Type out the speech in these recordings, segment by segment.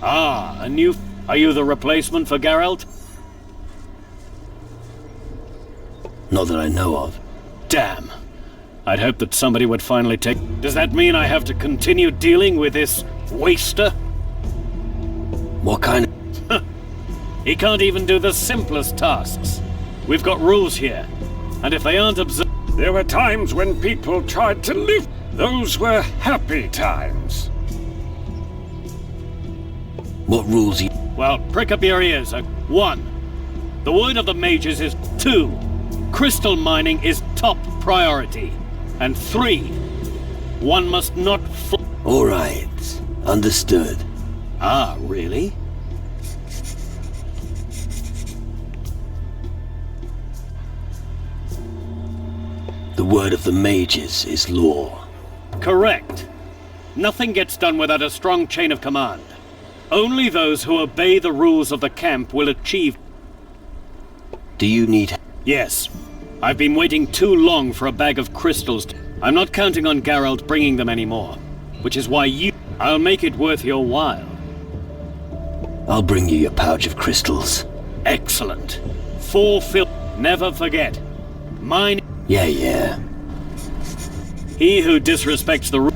Ah, and you... Are you the replacement for Geralt? Not that I know of. Damn. I'd hoped that somebody would finally take... Does that mean I have to continue dealing with this waster? What kind of... He can't even do the simplest tasks. We've got rules here, and if they aren't observed... There were times when people tried to live. Those were happy times. What rules you... Well, prick up your ears. 1. The word of the mages is 2. Crystal mining is top priority. And 3. One must not... All right. Understood. Ah, really? The word of the mages is law. Correct. Nothing gets done without a strong chain of command. Only those who obey the rules of the camp will achieve... Do you need... Yes. I've been waiting too long for a bag of crystals. I'm not counting on Geralt bringing them anymore. Which is why you... I'll make it worth your while. I'll bring you your pouch of crystals. Excellent. 4 Never forget. Mine... Yeah. He who disrespects the...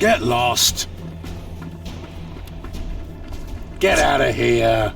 Get lost. Get out of here.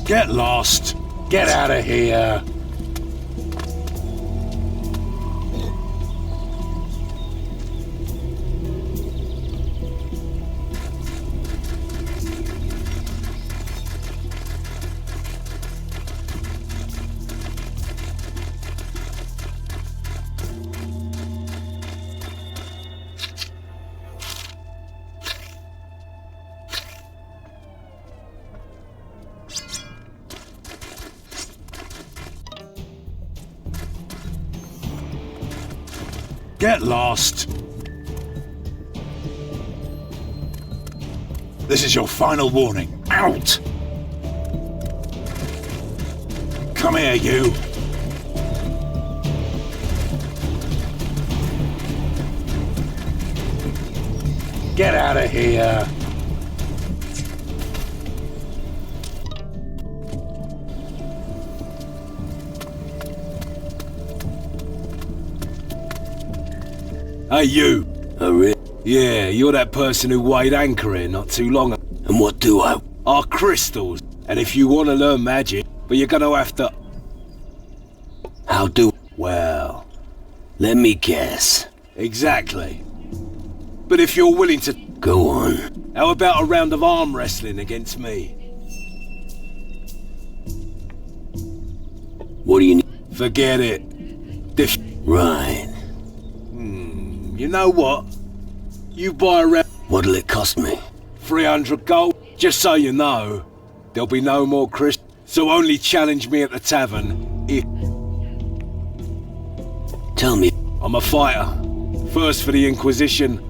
Get lost. Get out of here. Get lost. This is your final warning. Out! Come here, you. Get out of here. Hey, you. Oh, really? Yeah, you're that person who weighed anchor here not too long ago. And what do I... Our crystals. And if you want to learn magic, but you're gonna have to... How do... Well... Let me guess. Exactly. But if you're willing to... Go on. How about a round of arm wrestling against me? What do you need? Forget it. Right. You know what? You buy a round... What'll it cost me? 300 gold. Just so you know, there'll be no more crystals. So only challenge me at the tavern if... Tell me. I'm a fighter. First for the Inquisition.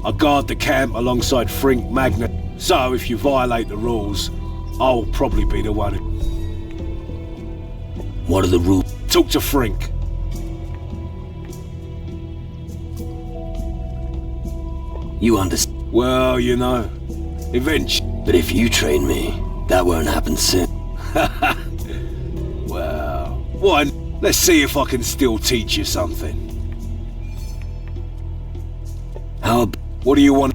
I guard the camp alongside Frink Magnet. So if you violate the rules, I'll probably be the one who... What are the rules? Talk to Frink. You understand? Well, you know, eventually. But if you train me, that won't happen soon. Well, why? Let's see if I can still teach you something. What do you want?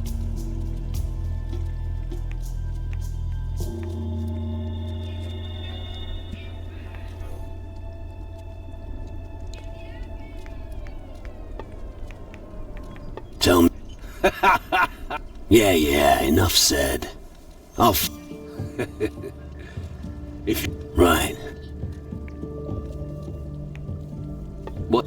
Tell me. Yeah, enough said. If... Right. What?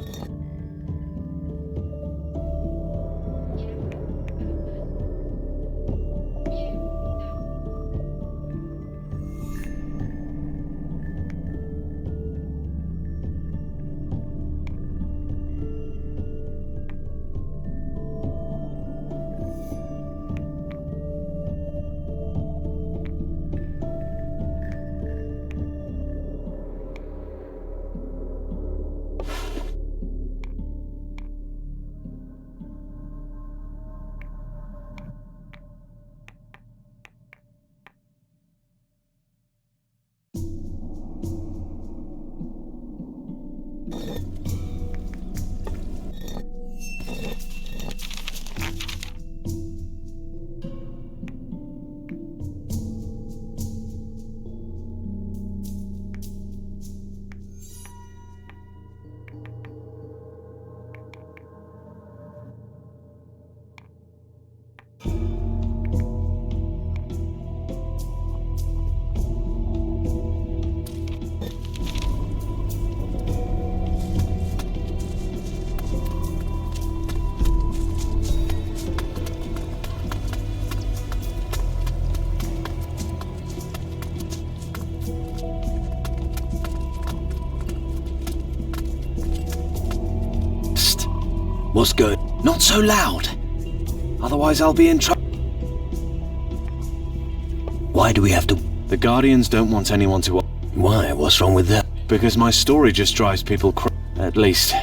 What's going? Not so loud. Otherwise I'll be in trouble. Why do we have to... The Guardians don't want anyone to... Why? What's wrong with that? Because my story just drives people At least...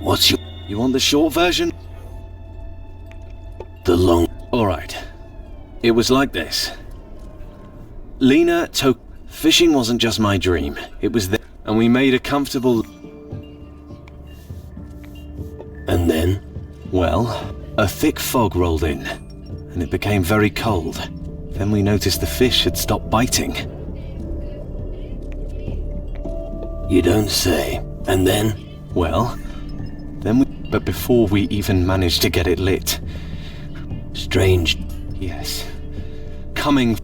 What's your... You want the short version? The long... Alright. It was like this. Lena took... Fishing wasn't just my dream. It was there. And we made a comfortable... And then? Well, a thick fog rolled in, and it became very cold. Then we noticed the fish had stopped biting. You don't say. And then? Well, then we... But before we even managed to get it lit... Strange. Yes. Coming...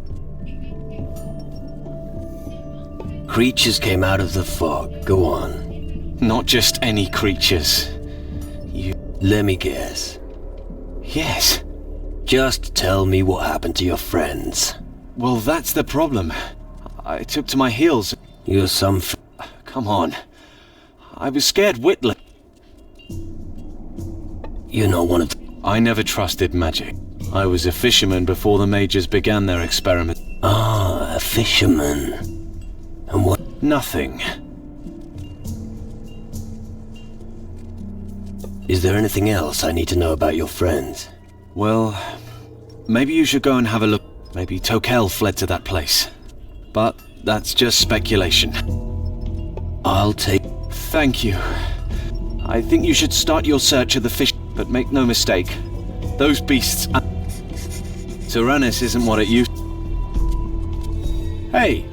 Creatures came out of the fog. Go on. Not just any creatures. Let me guess. Yes. Just tell me what happened to your friends. Well, that's the problem. I took to my heels. You're some Come on. I was scared witless. You're not one of the... I never trusted magic. I was a fisherman before the mages began their experiment. Ah, a fisherman. And what... Nothing. Is there anything else I need to know about your friends? Well, maybe you should go and have a look. Maybe Tokel fled to that place. But that's just speculation. I'll take... Thank you. I think you should start your search of the fish, but make no mistake. Those beasts... Tyrannus isn't what it used... Hey,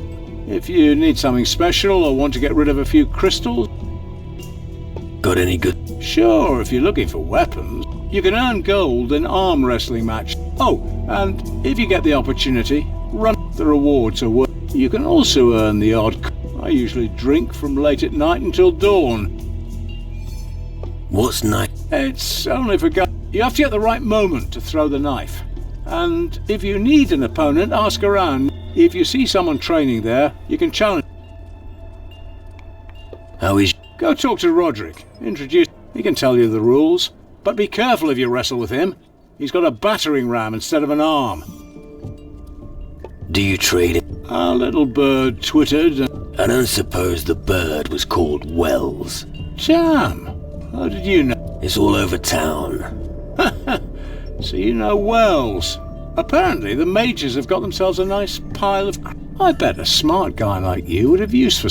if you need something special or want to get rid of a few crystals... Got any good... Sure, if you're looking for weapons, you can earn gold in arm wrestling match. Oh, and if you get the opportunity, run. The rewards are worth. You can also earn the odd... I usually drink from late at night until dawn. What's night? It's only for guys. You have to get the right moment to throw the knife. And if you need an opponent, ask around. If you see someone training there, you can challenge. How is... Go talk to Roderick. Introduce... He can tell you the rules. But be careful if you wrestle with him. He's got a battering ram instead of an arm. Do you trade it? Our little bird twittered. I don't suppose the bird was called Wells. Damn! How did you know? It's all over town. So you know Wells. Apparently the mages have got themselves a nice pile of... I bet a smart guy like you would have use for...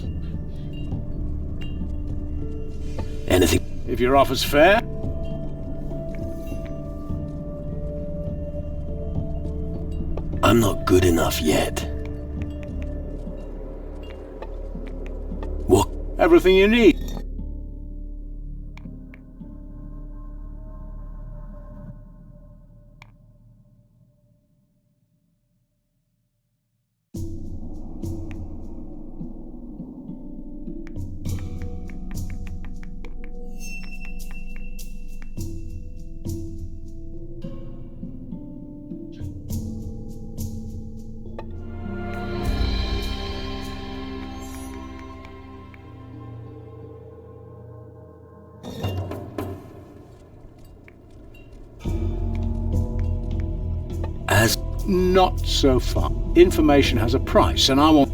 Anything? If your offer's fair. I'm not good enough yet. What? Everything you need. As... Not so far. Information has a price, and I want...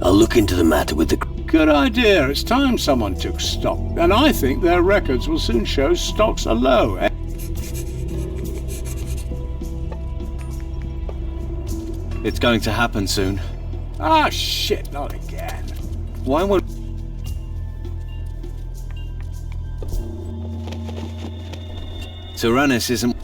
I'll look into the matter with the... Good idea. It's time someone took stock. And I think their records will soon show stocks are low. It's going to happen soon. Ah, shit, not again. Why won't... Tyrannus isn't...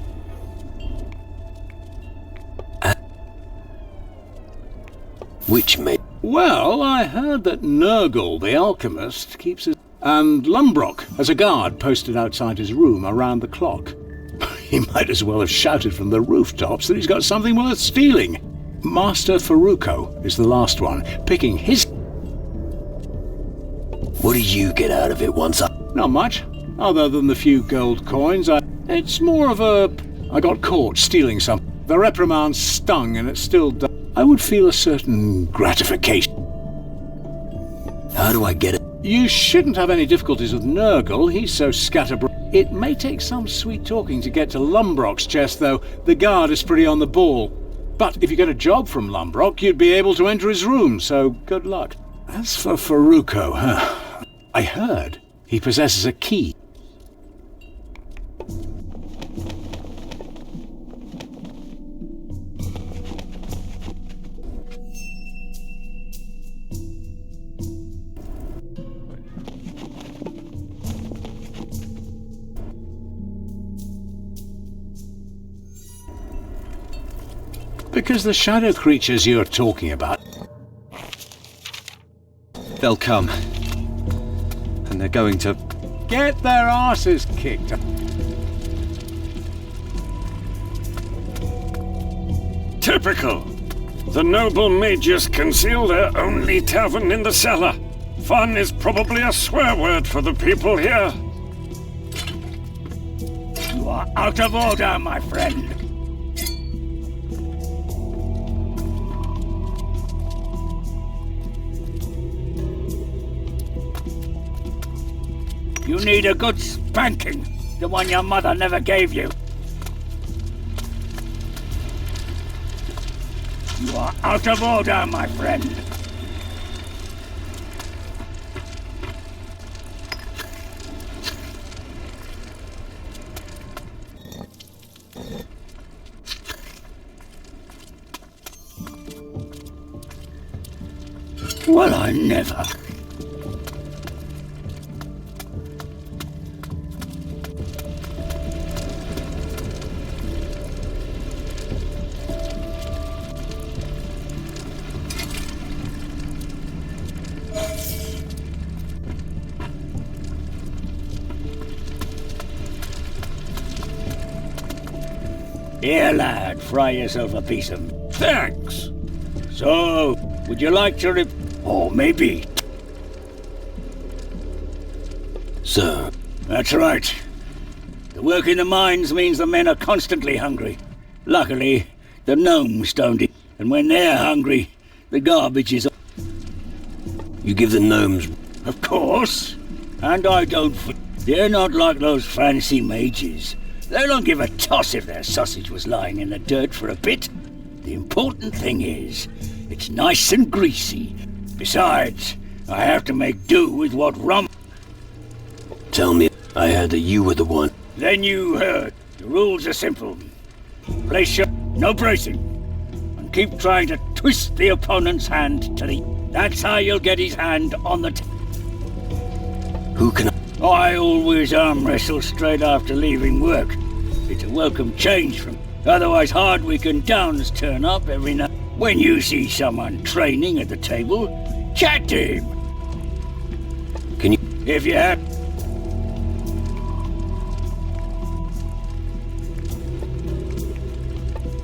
Which may... Well, I heard that Nurgle, the alchemist, keeps his... And Lumbrock has a guard posted outside his room around the clock. He might as well have shouted from the rooftops that he's got something worth stealing. Master Faruko is the last one, picking his... What do you get out of it once I... Not much, other than the few gold coins. It's more of a... I got caught stealing some. The reprimand stung and it still does. I would feel a certain gratification. How do I get it? You shouldn't have any difficulties with Nurgle. He's so scatterbrained. It may take some sweet talking to get to Lumbrock's chest, though. The guard is pretty on the ball. But if you get a job from Lumbrock, you'd be able to enter his room, so good luck. As for Faruko, I heard he possesses a key. Because the shadow creatures you're talking about... They'll come. And they're going to... Get their asses kicked. Typical. The noble mages conceal their only tavern in the cellar. Fun is probably a swear word for the people here. You are out of order, my friend. You need a good spanking, the one your mother never gave you. You are out of order, my friend. Well, I never. Here, lad, fry yourself a piece of... Thanks. So, would you like to or maybe... Sir, That's right. The work in the mines means the men are constantly hungry. Luckily, the gnomes don't eat. And when they're hungry, the garbage is... you give the gnomes... Of course. And I don't... They're not like those fancy mages. They don't give a toss if their sausage was lying in the dirt for a bit. The important thing is, it's nice and greasy. Besides, I have to make do with what rum... Tell me, I heard that you were the one. Then you heard. The rules are simple. Place your... no bracing. And keep trying to twist the opponent's hand to the... That's how you'll get his hand on the... Who can I always arm wrestle straight after leaving work. It's a welcome change from... Otherwise Hardwick and Downs turn up every night. When you see someone training at the table, chat to him. Can you... If you have...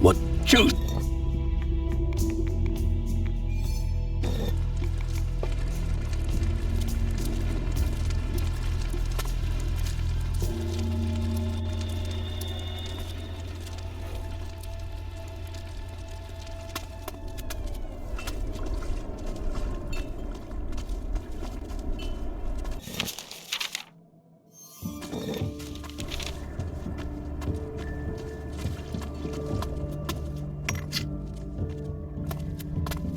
What? Choose.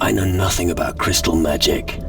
I know nothing about crystal magic.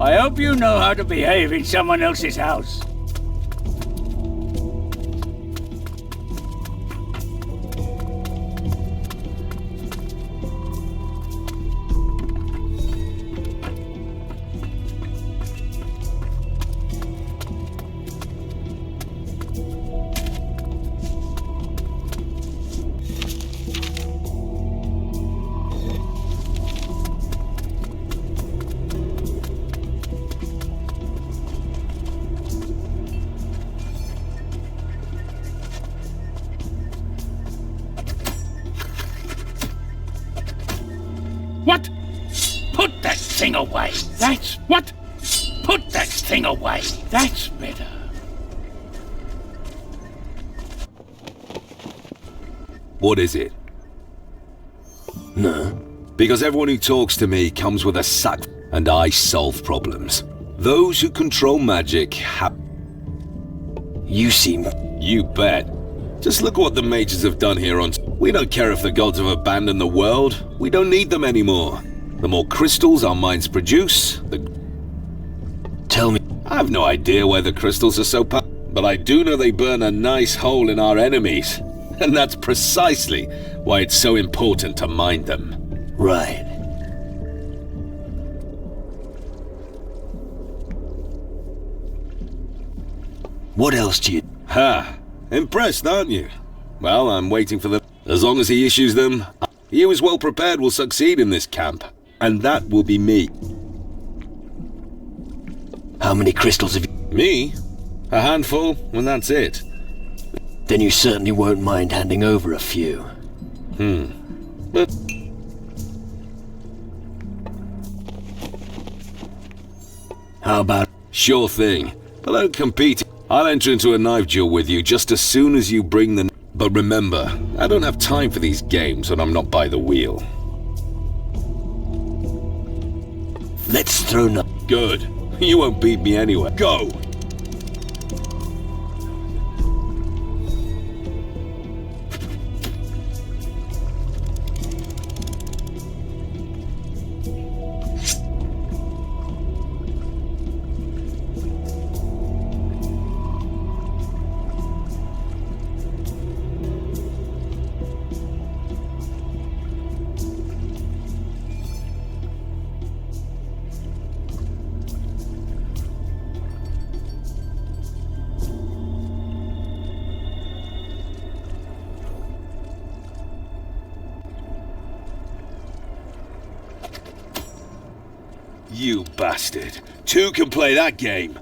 I hope you know how to behave in someone else's house. What? Put that thing away. That's what? Put that thing away. That's better. What is it? No. Because everyone who talks to me comes with a sack. and I solve problems. Those who control magic have... You seem... You bet. Just look what the mages have done here on... We don't care if the gods have abandoned the world. We don't need them anymore. The more crystals our minds produce, the... Tell me... I have no idea why the crystals are so but I do know they burn a nice hole in our enemies. And that's precisely why it's so important to mine them. Right. What else do you... Ha! Impressed, aren't you? Well, I'm waiting for them. As long as he issues them, he who is well prepared will succeed in this camp. And that will be me. How many crystals have you... Me? A handful, and that's it. Then you certainly won't mind handing over a few. But... How about... Sure thing. But don't compete. I'll enter into a knife duel with you just as soon as you bring the... But remember, I don't have time for these games when I'm not by the wheel. Let's throw no... Good. You won't beat me anyway. Go! You bastard. Two can play that game.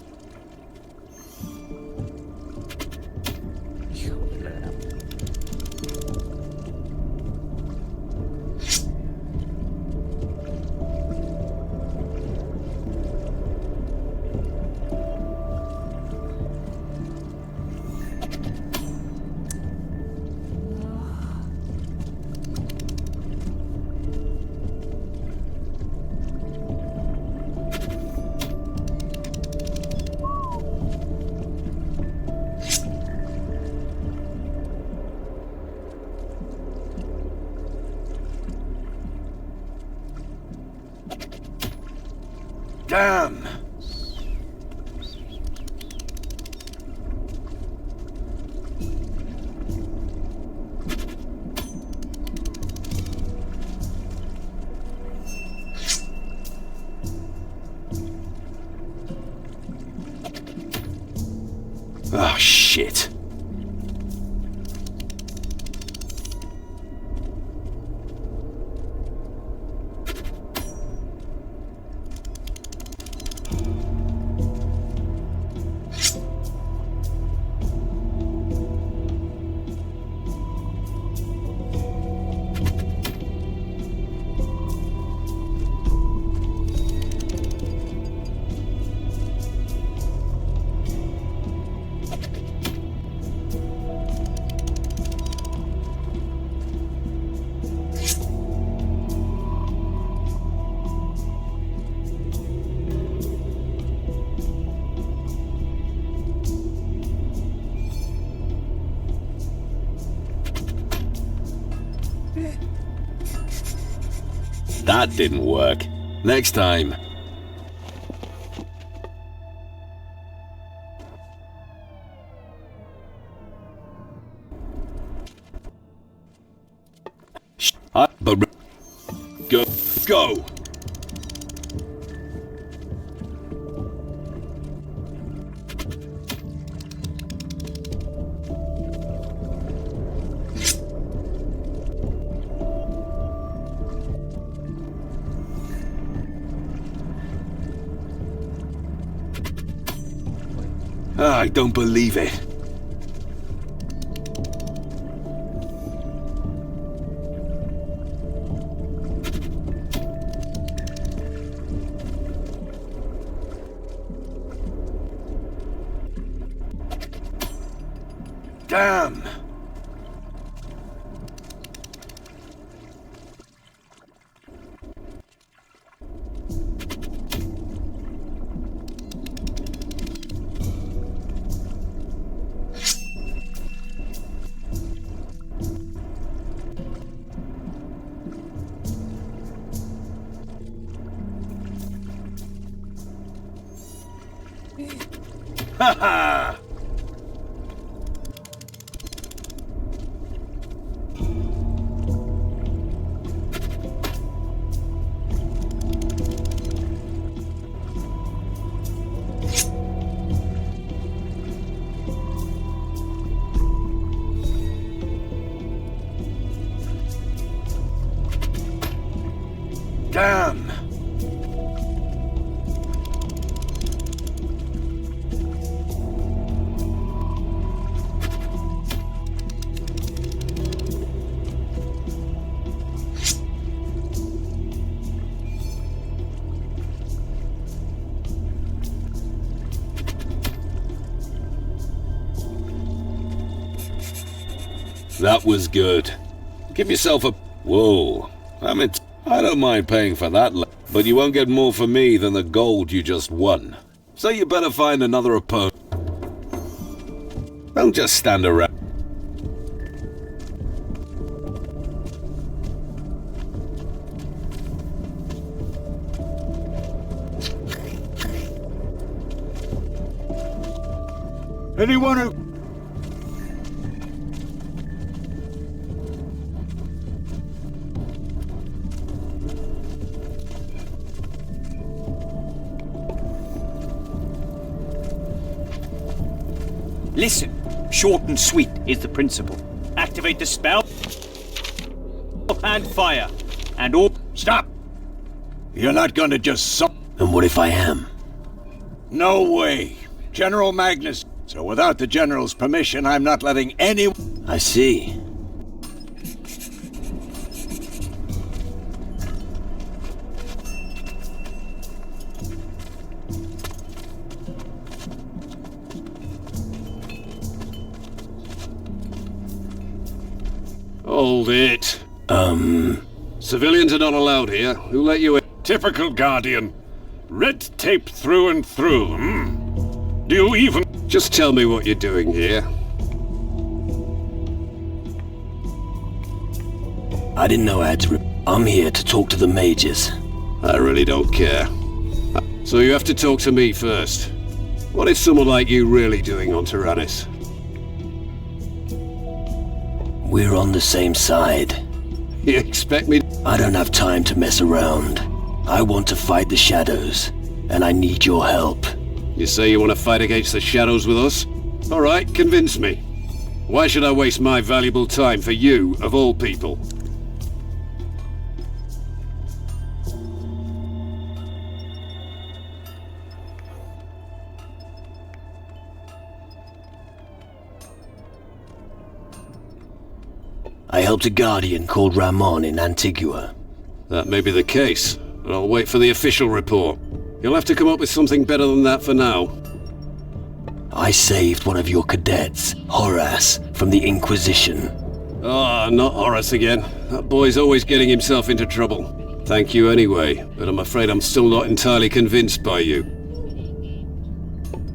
Damn! Oh, shit. That didn't work. Next time. But go. Go! I don't believe it. Damn! Ha ha! Damn! That was good. Give yourself a... Whoa. I don't mind paying for that, but you won't get more from me than the gold you just won. So you better find another opponent. Don't just stand around. Anyone who... Listen, short and sweet is the principle. Activate the spell and fire. And all... Stop! You're not gonna just And what if I am? No way. General Magnus. So without the General's permission, I'm not letting any... I see. Hold it. Civilians are not allowed here. Who let you in? Typical Guardian. Red tape through and through, hmm? Do you even... Just tell me what you're doing here. I didn't know I had to... I'm here to talk to the mages. I really don't care. So you have to talk to me first. What is someone like you really doing on Tyrannus? We're on the same side. You expect me... I don't have time to mess around. I want to fight the shadows, and I need your help. You say you want to fight against the shadows with us? All right, convince me. Why should I waste my valuable time for you, of all people? I helped a guardian called Ramon in Antigua. That may be the case, but I'll wait for the official report. You'll have to come up with something better than that for now. I saved one of your cadets, Horace, from the Inquisition. Ah, not Horace again. That boy's always getting himself into trouble. Thank you anyway, but I'm afraid I'm still not entirely convinced by you.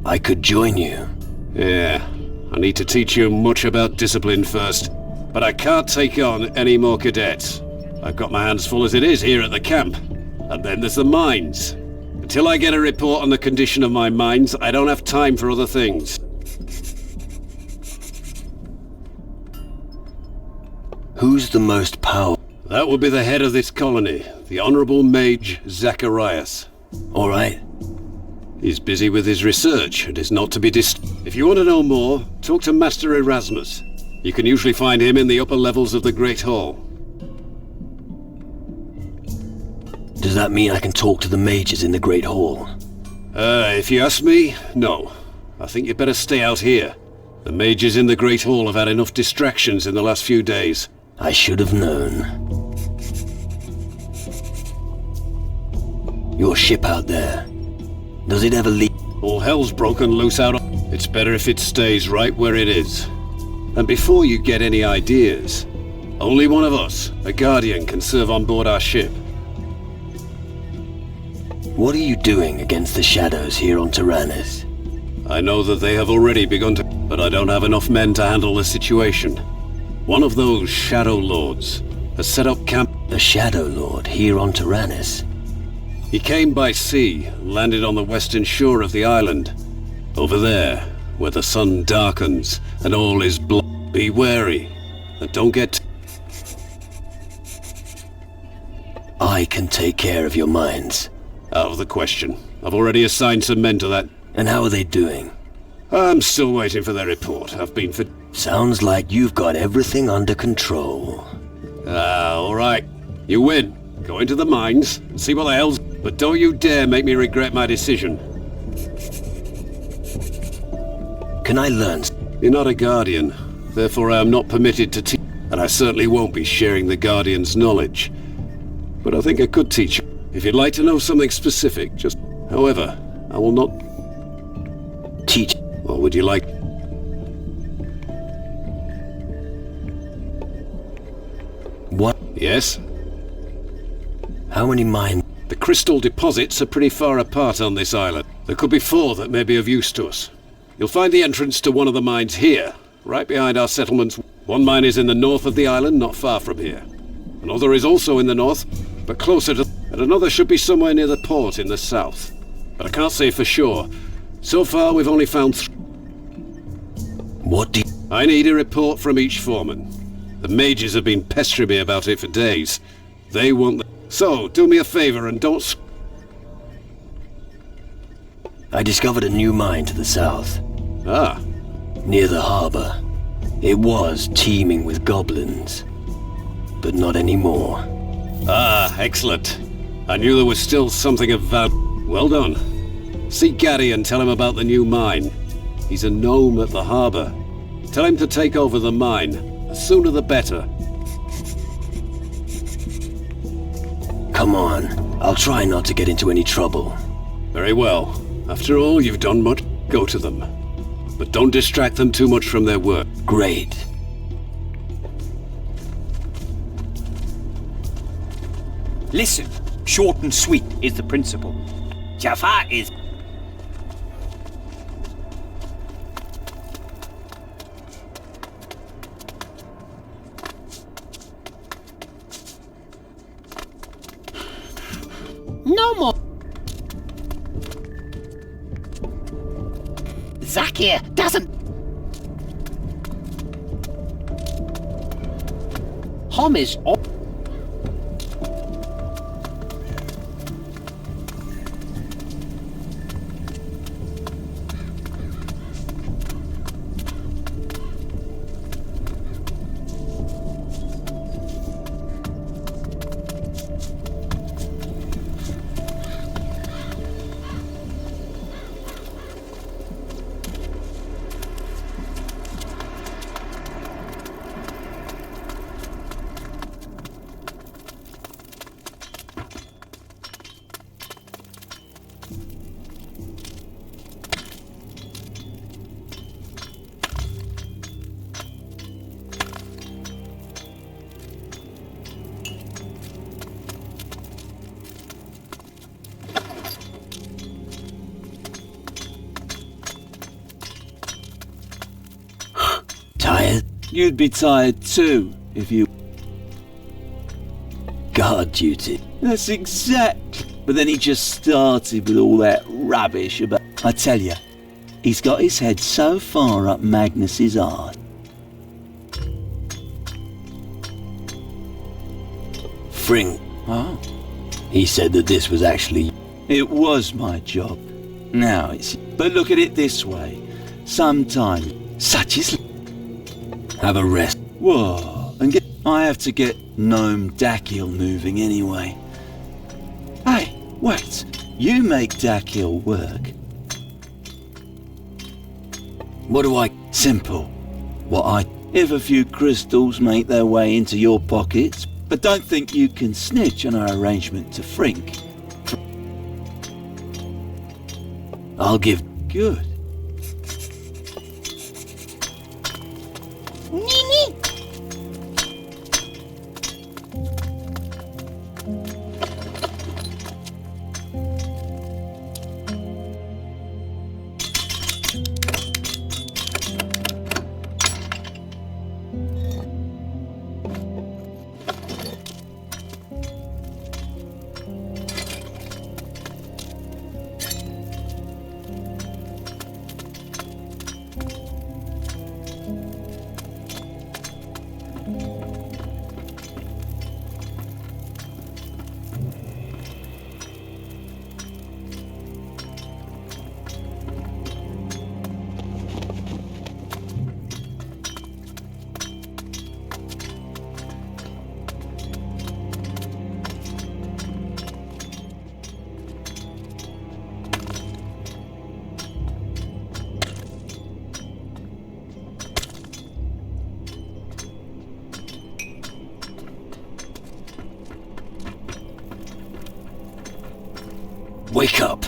I could join you. Yeah, I need to teach you much about discipline first. But I can't take on any more cadets. I've got my hands full as it is here at the camp. And then there's the mines. Until I get a report on the condition of my mines, I don't have time for other things. Who's the most powerful? That would be the head of this colony, the Honorable Mage Zacharias. All right. He's busy with his research and is not to be If you want to know more, talk to Master Erasmus. You can usually find him in the upper levels of the Great Hall. Does that mean I can talk to the mages in the Great Hall? If you ask me, no. I think you'd better stay out here. The mages in the Great Hall have had enough distractions in the last few days. I should have known. Your ship out there. Does it ever leave? All hell's broken loose out. It's better if it stays right where it is. And before you get any ideas, only one of us, a Guardian, can serve on board our ship. What are you doing against the shadows here on Tyrannus? I know that they have already begun to, but I don't have enough men to handle the situation. One of those Shadow Lords has set up camp. A Shadow Lord here on Tyrannus? He came by sea, landed on the western shore of the island. Over there, where the sun darkens and all is blood. Be wary, and don't get... I can take care of your mines. Out of the question. I've already assigned some men to that. And how are they doing? I'm still waiting for their report. I've been for... Sounds like you've got everything under control. All right. You win. Go into the mines and see what the hell's... But don't you dare make me regret my decision. Can I learn? You're not a Guardian. Therefore I am not permitted to teach. And I certainly won't be sharing the Guardian's knowledge. But I think I could teach you. If you'd like to know something specific, just... However, I will not... Teach? Or would you like... What? Yes? How many mines? The crystal deposits are pretty far apart on this island. There could be 4 that may be of use to us. You'll find the entrance to one of the mines here, right behind our settlements. One mine is in the north of the island, not far from here. Another is also in the north, but closer to... And another should be somewhere near the port in the south. But I can't say for sure. So far, we've only found 3. What do you... I need a report from each foreman. The mages have been pestering me about it for days. They want... So, do me a favor and don't... I discovered a new mine to the south. Ah. Near the harbor. It was teeming with goblins. But not anymore. Ah, excellent. I knew there was still something of value. Well done. See Gaddy and tell him about the new mine. He's a gnome at the harbor. Tell him to take over the mine. The sooner the better. Come on. I'll try not to get into any trouble. Very well. After all, you've done much. Go to them. But don't distract them too much from their work. Great. Listen, short and sweet is the principle. Jafar is... No more. Zakir doesn't... Hom is... Tired? You'd be tired too, if you... Guard duty. That's exact. But then he just started with all that rubbish about... I tell you, he's got his head so far up Magnus's arse. Fring. Oh. He said that this was actually... It was my job. Now it's... But look at it this way. Sometimes, such is... Have a rest. Whoa, and get... I have to get Gnome Dakhil moving anyway. Hey, wait. You make Dakhil work. What do I... Simple. If a few crystals make their way into your pockets, but don't think you can snitch on our arrangement to Frink. I'll give... Good. Wake up!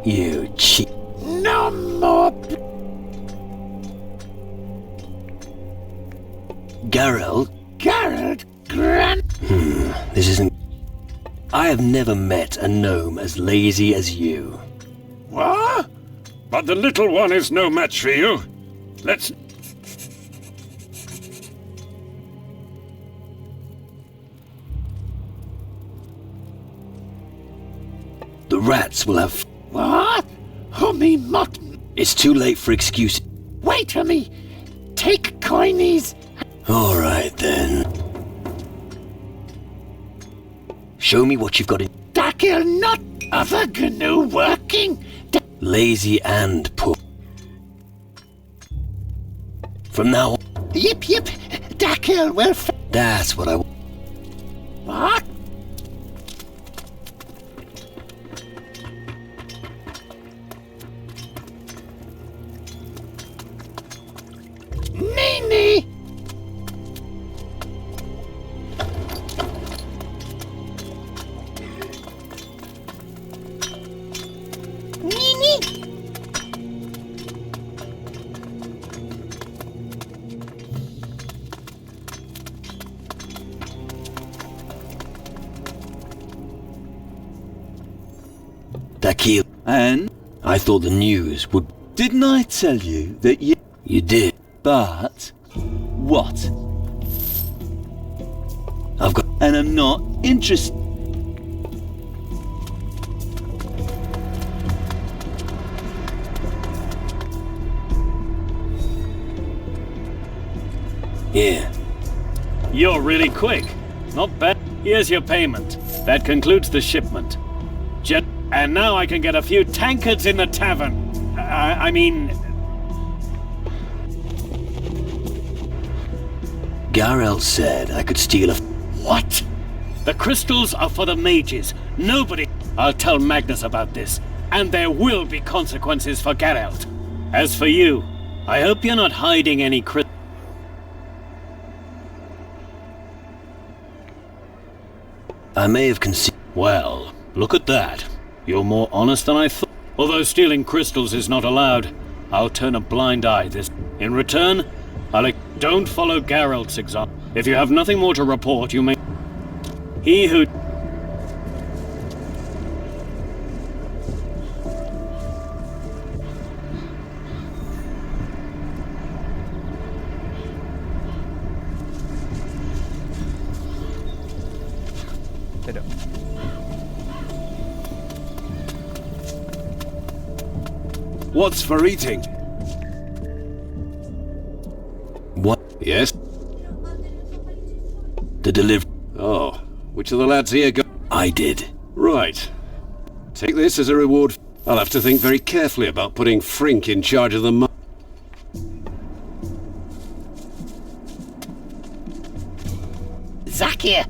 You cheat. No more. Geralt? Geralt, Gran. This isn't... I have never met a gnome as lazy as you. What? But the little one is no match for you. Let's... The rats will have... What? Hummy mut. It's too late for excuses. Wait, Hummy. Take coinies. All right, then. Show me what you've got in... Dakil not other GNU working. Lazy and poor. From now on... Yip. Dakil will That's what I... What? Nini! Nini! Dakil. And I thought the news would... didn't I tell you that you... You did. But... what? I've got... And I'm not interested. Yeah. You're really quick. Not bad. Here's your payment. That concludes the shipment. And now I can get a few tankards in the tavern. I mean... Geralt said I could steal a... What? The crystals are for the mages. Nobody... I'll tell Magnus about this. And there will be consequences for Geralt. As for you, I hope you're not hiding any I may have conceived... Well, look at that. You're more honest than I thought. Although stealing crystals is not allowed, I'll turn a blind eye this. In return, don't follow Geralt's example. If you have nothing more to report, you may... He who... What's for eating? What? Yes? The deliver... Oh, which of the lads here go... I did. Right. Take this as a reward. I'll have to think very carefully about putting Frink in charge of the... Zakir!